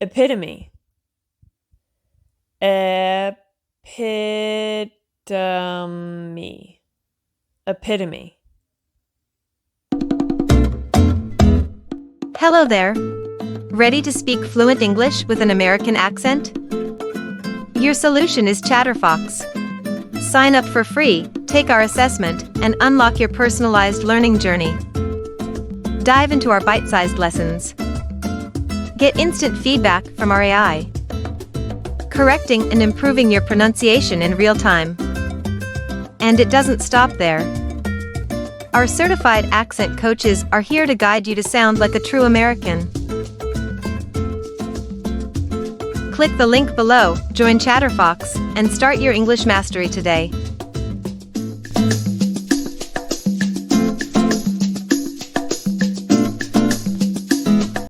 Epitome. Epitome. Epitome. Hello there. Ready to speak fluent English with an American accent? Your solution is ChatterFox. Sign up for free, take our assessment, and unlock your personalized learning journey. Dive into our bite-sized lessons. Get instant feedback from our AI, correcting and improving your pronunciation in real time. And it doesn't stop there. Our certified accent coaches are here to guide you to sound like a true American. Click the link below, join ChatterFox, and start your English mastery today.